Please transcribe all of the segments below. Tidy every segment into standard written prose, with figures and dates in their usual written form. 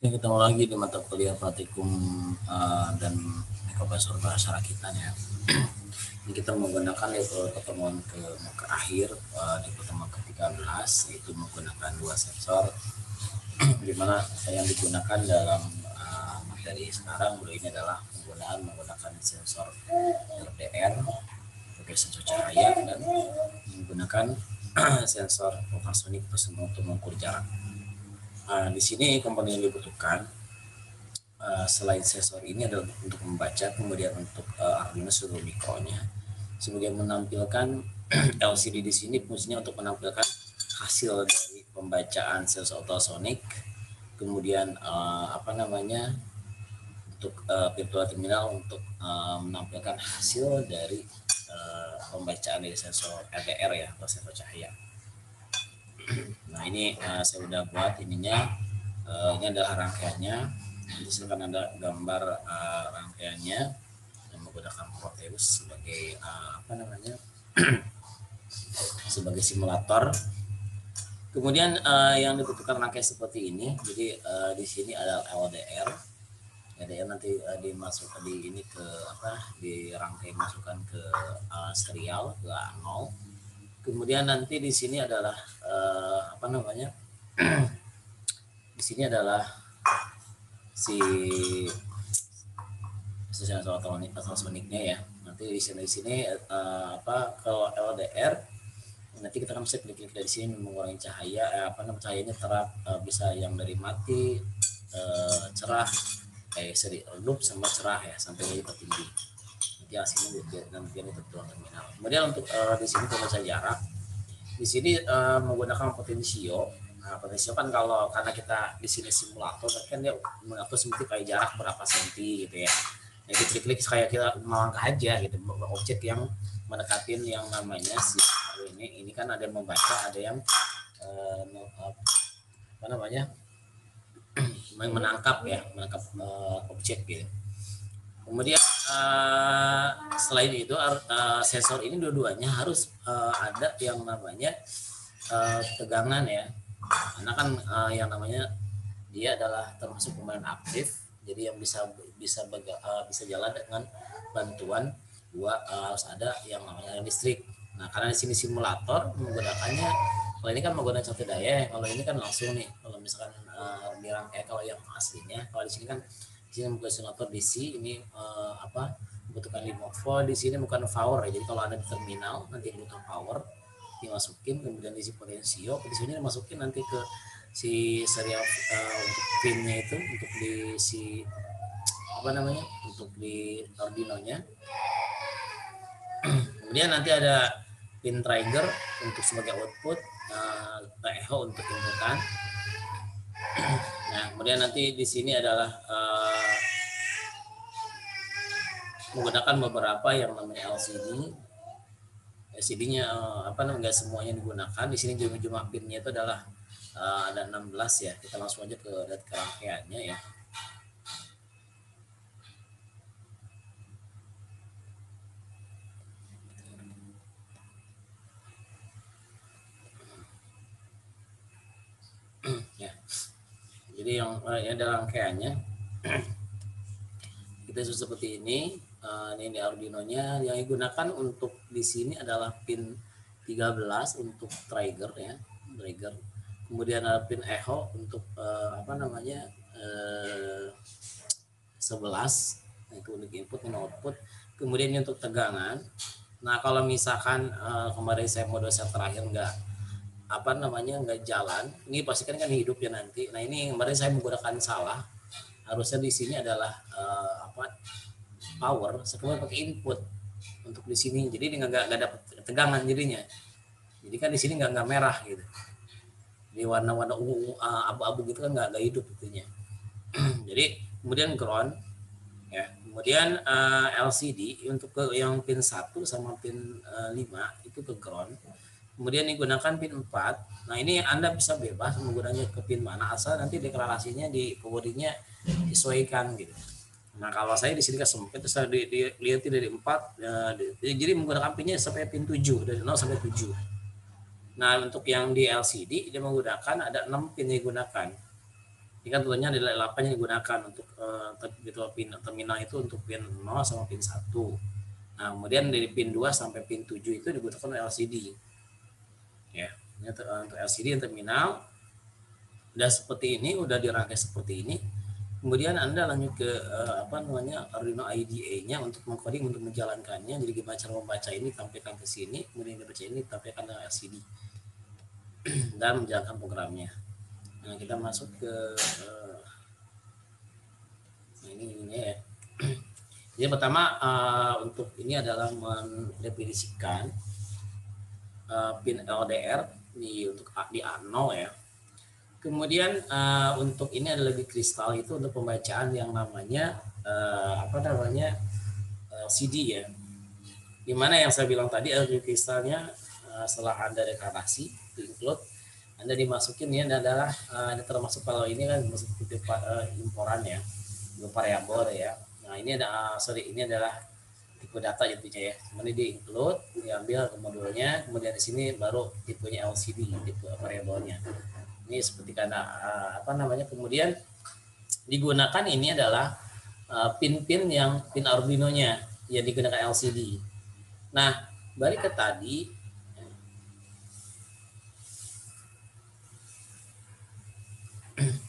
Ya, ketemu lagi di mata kuliah praktikum dan profesor bahasa kita ya. Ini kita menggunakan pertemuan ke akhir di pertemuan ke-13, yaitu menggunakan dua sensor di mana yang digunakan dalam materi sekarang ini adalah menggunakan sensor RDR sebagai sensor cahaya dan menggunakan sensor ultrasonik untuk mengukur jarak. Di sini komponen yang dibutuhkan selain sensor ini adalah untuk membaca, kemudian untuk Arduino seluruh mikronya, sebagai menampilkan LCD di sini fungsinya untuk menampilkan hasil dari pembacaan sensor ultrasonik, kemudian untuk virtual terminal untuk menampilkan hasil dari pembacaan dari sensor LDR ya, atau sensor cahaya. Nah ini saya udah buat ininya, ini adalah rangkaiannya. Nanti silakan ada gambar rangkaiannya yang menggunakan Proteus sebagai sebagai simulator. Kemudian yang dibutuhkan rangkaian seperti ini. Jadi di sini ada LDR. LDR nanti dimasuk di ini ke di rangkai masukkan ke serial ke A0. Kemudian nanti di sini adalah di sini adalah si sensor ultrasoniknya ya. Nanti di sini kalau LDR nanti kita akan bisa klik dari sini mengurangi cahaya cahayanya terap, bisa yang dari mati, cerah, seri redup sama cerah ya, sampai dari tertinggi. Nanti hasilnya nanti itu terminal. Kemudian untuk di sini pembaca jarak di sini menggunakan potensio. Nah, potensio kan karena kita di sini simulator kan dia mengatur seperti kayak jarak berapa senti gitu ya. Nah, klik kayak kita melangkah aja gitu, objek yang mendekatin yang namanya si ini kan ada yang membaca, ada yang menangkap objek gitu. Kemudian selain itu sensor ini dua-duanya harus ada yang namanya tegangan ya, karena kan yang namanya dia adalah termasuk komponen aktif, jadi yang bisa jalan dengan bantuan harus ada yang namanya listrik. Nah karena di sini simulator menggunakannya, kalau ini kan menggunakan satu daya, kalau ini kan langsung nih, kalau misalkan kalau yang aslinya, kalau di sini kan di sini menggunakan simulator DC, ini membutuhkan 5 volt, di sini bukan power ya. Jadi kalau ada di terminal nanti butuh power dimasukin, kemudian isi potensio di sini dimasukin nanti ke si serial untuk pinnya itu, untuk di si untuk di Arduino-nya. Kemudian nanti ada pin trigger untuk sebagai output, echo untuk inputan. Nah kemudian nanti di sini adalah menggunakan beberapa yang namanya LCD. LCD-nya nggak semuanya digunakan. Di sini jumlah pinnya itu adalah ada 16 ya. Kita langsung aja ke rangkaiannya ya. Ya. Jadi yang ada rangkaiannya kita seperti ini. Ini Arduino-nya yang digunakan untuk di sini adalah pin 13 untuk trigger ya, trigger. Kemudian ada pin echo untuk 11 itu untuk input dan output. Kemudian untuk tegangan. Nah kalau misalkan kemarin saya mode terakhir nggak jalan, ini pastikan kan hidup ya nanti. Nah ini kemarin saya menggunakan salah, harusnya di sini adalah power, sekarang pakai input untuk di sini, jadi nggak dapat tegangan jadinya. Jadi kan di sini nggak merah gitu, di warna-warna ungu abu-abu gitu kan nggak hidup itunya. Jadi kemudian ground ya, kemudian LCD untuk ke yang pin 1 sama pin 5 itu ke ground. Kemudian digunakan pin 4. Nah ini Anda bisa bebas menggunakannya ke pin mana, asal nanti deklarasinya di powernya disesuaikan gitu. Nah kalau saya di sini kan sempit, saya dilihat dari 4, jadi menggunakan pinnya sampai pin 7, dari 0 sampai 7. Nah untuk yang di LCD dia menggunakan ada 6 pin yang digunakan. Ini kan tentunya nilai 8 yang digunakan untuk virtual pin terminal itu untuk pin 0 sama pin 1. Nah, kemudian dari pin 2 sampai pin 7 itu digunakan LCD. Ya, ini untuk LCD yang terminal udah seperti ini, udah dirangkai seperti ini. Kemudian Anda lanjut ke Arduino IDE-nya untuk mengcoding, untuk menjalankannya. Jadi gimana cara membaca ini tampilkan ke sini, kemudian dibaca ini tampilkan ke LCD dan menjalankan programnya. Nah, kita masuk ke ini ya. Jadi pertama untuk ini adalah mendefinisikan pin LDR untuk di A0 ya. Kemudian untuk ini ada lebih kristal itu untuk pembacaan yang namanya LCD ya. Dimana yang saya bilang tadi LCD kristalnya setelah Anda deklarasi to include, Anda dimasukin ini adalah termasuk kalau ini kan masuk tipe imporan ya, variabel ya. Nah ini ada ini adalah tipe data intinya ya. Kemudian di include, diambil ke modulnya, kemudian di sini baru tipenya LCD, tipe variabelnya. Ini seperti karena kemudian digunakan ini adalah pin-pin yang pin Arduino-nya yang digunakan LCD. Nah, balik ke tadi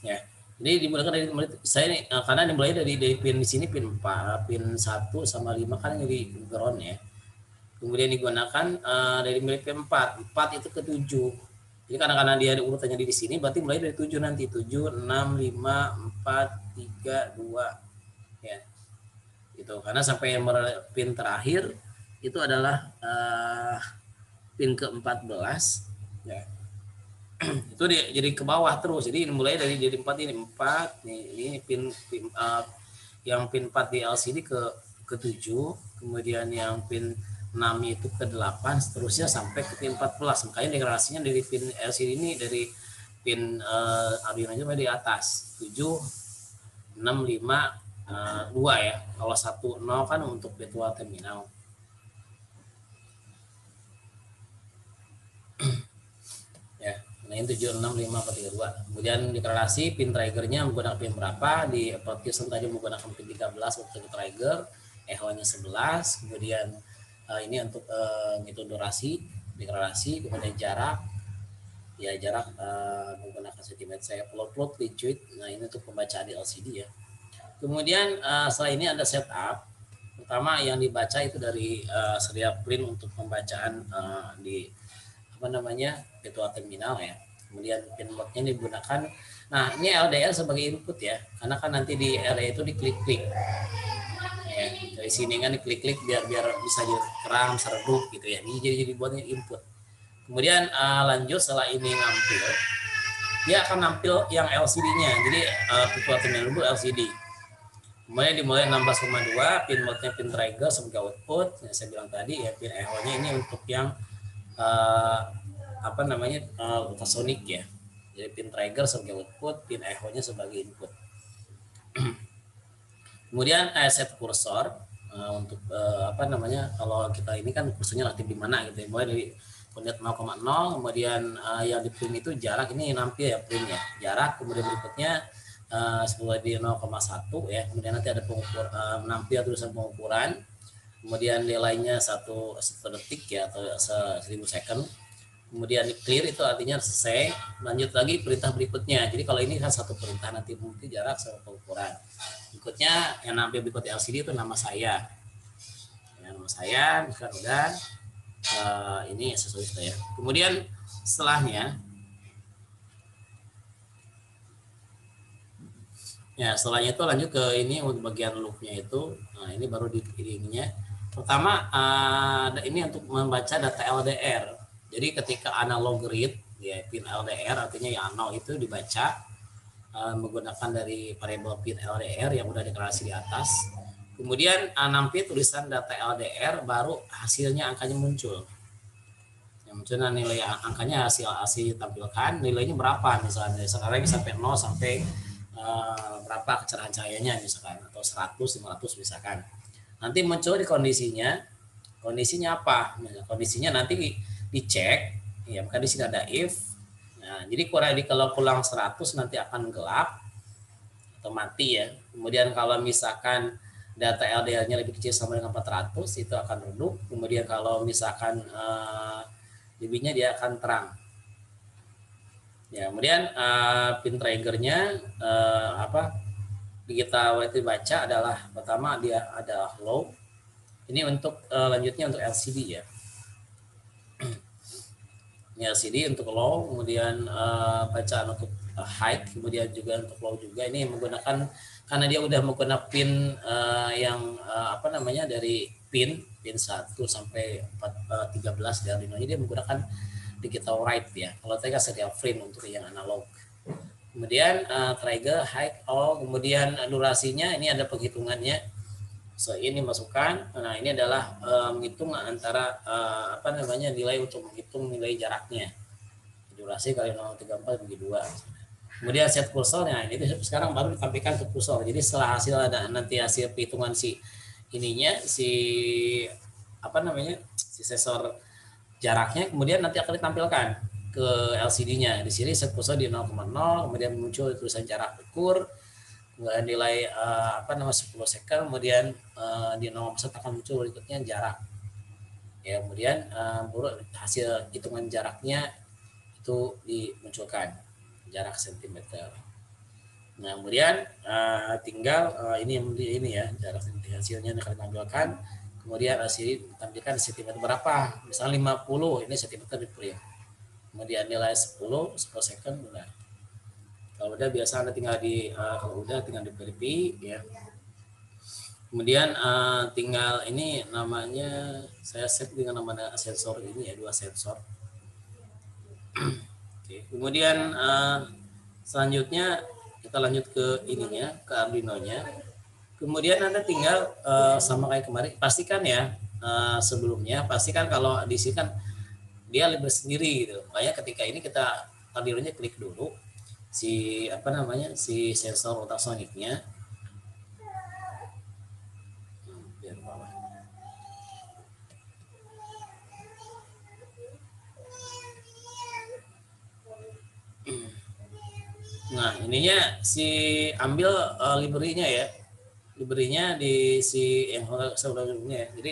ya. Jadi dimulai dari saya nih, karena dimulai dari pin di sini pin 4, pin 1 sama 5 kan jadi ground ya. Kemudian digunakan dari mulai pin 4 itu ke 7. Jadi karena dia ada urutannya di sini, berarti mulai dari 7 nanti 7, 6, 5, 4, 3, 2 ya. Itu karena sampai pin terakhir itu adalah pin ke-14 ya. Itu jadi ke bawah terus. Jadi mulai dari 4 ini 4 nih, ini pin yang pin 4 di LCD ke 7, kemudian yang pin 6 itu ke 8, seterusnya sampai ke pin 14. Makanya deklarasinya dari pin LCD ini dari pin Arduino aja di atas 7 6 5 2 ya. Kalau 1 0 kan untuk virtual terminal. Ya, nah ini 7 6 5 4 3 2. Kemudian deklarasi pin triggernya menggunakan pin berapa, di partition tadi menggunakan pin 13 untuk trigger, echo-nya 11, kemudian ini untuk itu durasi, deklarasi, kemudian jarak, ya jarak menggunakan sentimeter, saya upload liquid. Nah ini untuk pembacaan di LCD ya. Kemudian setelah ini ada setup. Pertama yang dibaca itu dari serial print untuk pembacaan di virtual terminal ya. Kemudian pin mode-nya digunakan. Nah ini LDR sebagai input ya, karena kan nanti di area itu diklik-klik. Ya, dari sini kan diklik-klik biar bisa kerang, seredup gitu ya. Ini jadi buatnya input. Kemudian lanjut setelah ini nampil, dia akan nampil yang LCD-nya. Jadi virtual terminal dulu LCD. Kemudian dimulai 16,2, pin mode-nya pin trigger sebagai output. Yang saya bilang tadi ya, pin echo-nya ini untuk yang ultrasonic ya. Jadi pin trigger sebagai output, pin echo-nya sebagai input. Kemudian set kursor untuk kalau kita ini kan kursornya aktif di mana gitu ya. Mulai dari coordinate 0,0, kemudian yang di print itu jarak, ini nampil ya printnya jarak, kemudian berikutnya sesuai di 0,1 ya. Kemudian nanti ada pengukur nampil tulisan pengukuran, kemudian nilainya 1 detik ya atau 1000 second. Kemudian clear itu artinya selesai. Lanjut lagi perintah berikutnya. Jadi kalau ini kan satu perintah, nanti mungkin jarak sama pengukuran. Berikutnya yang nampil berikut LCD itu nama saya. Ya, nama saya misalkan udah ini sesuai saya. Kemudian setelahnya itu lanjut ke ini untuk bagian loopnya itu. Nah ini baru di ininya. Pertama ini untuk membaca data LDR. Jadi ketika analog read ya, pin LDR artinya yang 0 itu dibaca menggunakan dari variabel pin LDR yang udah deklarasi di atas. Kemudian nampil tulisan data LDR, baru hasilnya angkanya muncul. Yang munculnya nilai angkanya hasil tampilkan, nilainya berapa misalnya. Sekarang sampai 0 sampai berapa kecerahan cahayanya misalkan, atau 100 500 misalkan. Nanti muncul di kondisinya apa? Kondisinya nanti dicek ya, maka di sini ada if. Nah, jadi kalau kurang 100 nanti akan gelap, atau mati ya. Kemudian kalau misalkan data LDR-nya lebih kecil sama dengan 400 itu akan redup. Kemudian kalau misalkan dB-nya dia akan terang. Ya, kemudian pin triggernya apa kita wajib baca adalah pertama dia ada low. Ini untuk lanjutnya untuk LCD ya. Ini LCD untuk low, kemudian bacaan untuk high, kemudian juga untuk low juga. Ini menggunakan karena dia udah menggunakan pin yang apa namanya dari pin 1 sampai 13 dari Arduino, dia menggunakan digital write ya. Kalau tadi kan serial frame untuk yang analog. Kemudian trigger high, kemudian durasinya ini ada penghitungannya. So ini masukkan. Nah ini adalah menghitung antara apa namanya nilai untuk menghitung nilai jaraknya. Durasi kali 0,34 bagi 2. Kemudian set kursor, nah ini sekarang baru ditampilkan ke kursor. Jadi setelah hasil ada nanti hasil perhitungan si ininya si apa namanya si sensor jaraknya, kemudian nanti akan ditampilkan ke LCD-nya. Di sini set kursor di 0,0, kemudian muncul tulisan jarak ukur, kemudian nilai apa namanya 10 second, kemudian di 0,1 akan muncul berikutnya jarak. Ya, kemudian hasil hitungan jaraknya itu dimunculkan jarak sentimeter. Nah, kemudian tinggal ini ya jarak hasilnya akan ditampilkan. Kemudian hasil ditampilkan sentimeter berapa, misalnya 50 ini sentimeter di print. Kemudian nilai 10 second udah. Kalau udah biasa Anda tinggal kalau udah tinggal di verify ya. Kemudian tinggal ini namanya saya set dengan nama sensor ini ya, 2 sensor. Oke, kemudian selanjutnya kita lanjut ke ininya, ke Arduino-nya. Kemudian Anda tinggal sama kayak kemarin, pastikan ya sebelumnya, pastikan kalau di sini kan dia lebih sendiri gitu. Makanya ketika ini kita Arduino-nya klik dulu si apa namanya si sensor ultrasoniknya. Biar bawah. Nah ininya si ambil library-nya ya, library-nya di si yang sebelumnya ya. Jadi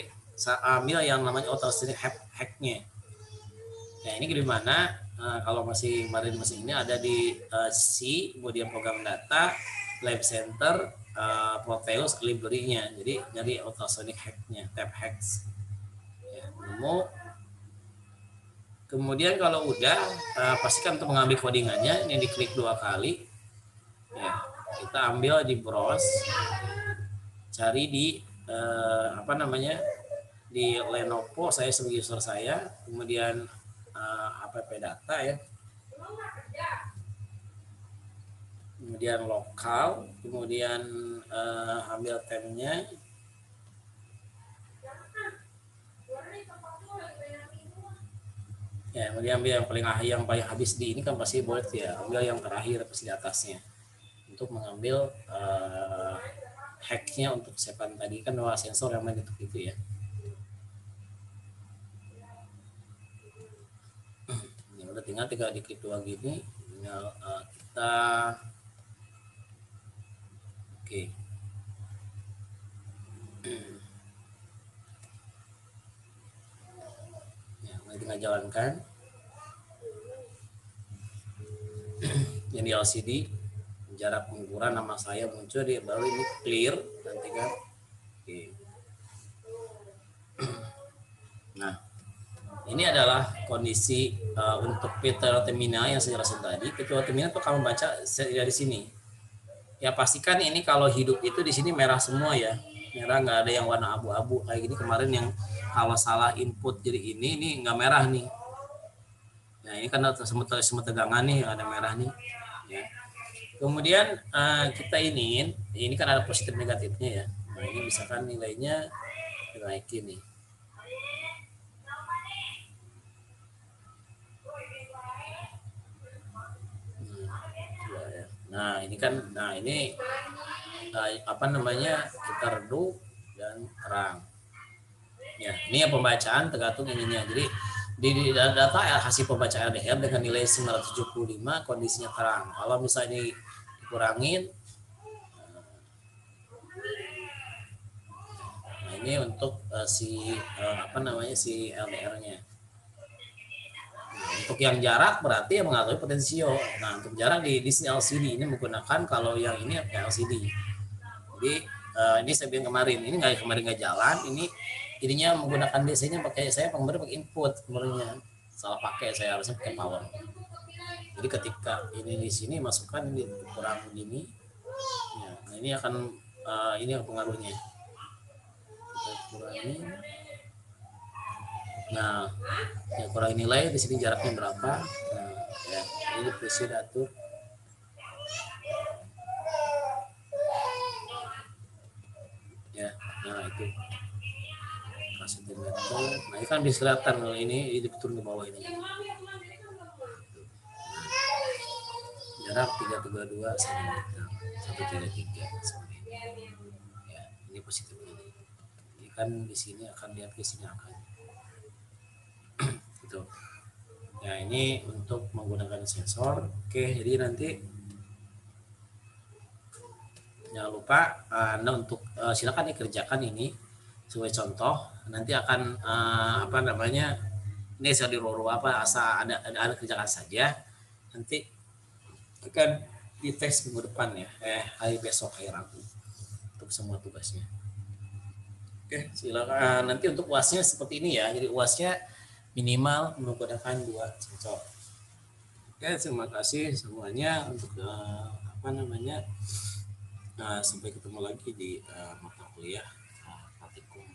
ambil yang namanya ultrasonik hack-nya. Nah ini gimana? Kalau masih kemarin masih ini ada di C, kemudian program data, lab center, Proteus library-nya. Jadi nyari ultrasonic hack-nya, tab hacks. Ya, nemu. Kemudian kalau udah pastikan untuk mengambil codingannya, ini diklik 2 kali. Ya, kita ambil di browse, cari di apa namanya di Lenovo saya sebagai user saya, kemudian app data ya, kemudian lokal, kemudian ambil tabnya, ya kemudian ambil yang paling habis di ini kan pasti boleh ya, ambil yang terakhir pasti di atasnya untuk mengambil hacknya untuk sepan tadi kan bahwa sensor yang main itu ya. Ini udah tinggal diklik 2 gini, tinggal kita oke. Ya, tinggal jalankan yang di LCD jarak pengukuran nama saya muncul, dia baru ini clear nanti kan. Oke. Nah ini adalah kondisi untuk pita terminal yang saya jelaskan tadi. Pita terminal itu kamu baca dari sini ya, pastikan ini kalau hidup itu di sini merah semua ya, merah, nggak ada yang warna abu-abu kayak gini kemarin yang kalau salah input jadi ini nggak merah nih. Nah ini kan semut tegangan nih ada merah nih ya. Kemudian kita ini kan ada positif negatifnya ya. Nah ini misalkan nilainya dinaikin nih. Nah ini kan, nah ini apa namanya kita redup dan terang. Ya ini yang pembacaan tergantung ininya. Jadi di data hasil pembacaan LDR dengan nilai 975 kondisinya terang. Kalau misalnya dikurangin ini untuk si LDR-nya. Untuk yang jarak berarti yang mengetahui potensio. Nah, untuk jarak di sini LCD ini menggunakan, kalau yang ini LCD. Jadi ini saya bilang kemarin, ini nggak jalan, ini jadinya menggunakan DC-nya saya kemarin pakai input, kemarinnya salah pakai, saya harusnya pakai power. Jadi ketika ini di sini masukkan ini kurang ini, ya, nah ini akan ini yang pengaruhnya. Kita kurangi. Nah, ya kurang nilai di sini jaraknya berapa. Nah, ya, ini presi atur. Ya, nah itu sentimeter. Nah, ini kan bisa kelihatan kalau ini turun ke bawah ini. Jarak 332 cm, 133 cm. Ya, ini positif ini. Ini kan di sini akan lihat ke sini akan. Gitu. Ya, ini untuk menggunakan sensor. Oke, jadi nanti jangan lupa Anda untuk silakan dikerjakan ini sebagai contoh. Nanti akan ini saya asal ada kerjakan saja. Nanti akan di tes minggu depan ya, hari besok, hari Rabu, untuk semua tugasnya. Oke, silakan. Nanti untuk UASnya seperti ini ya. Jadi UASnya minimal menggunakan 2 sensor. Oke, terima kasih semuanya untuk sampai ketemu lagi di mata kuliah praktikum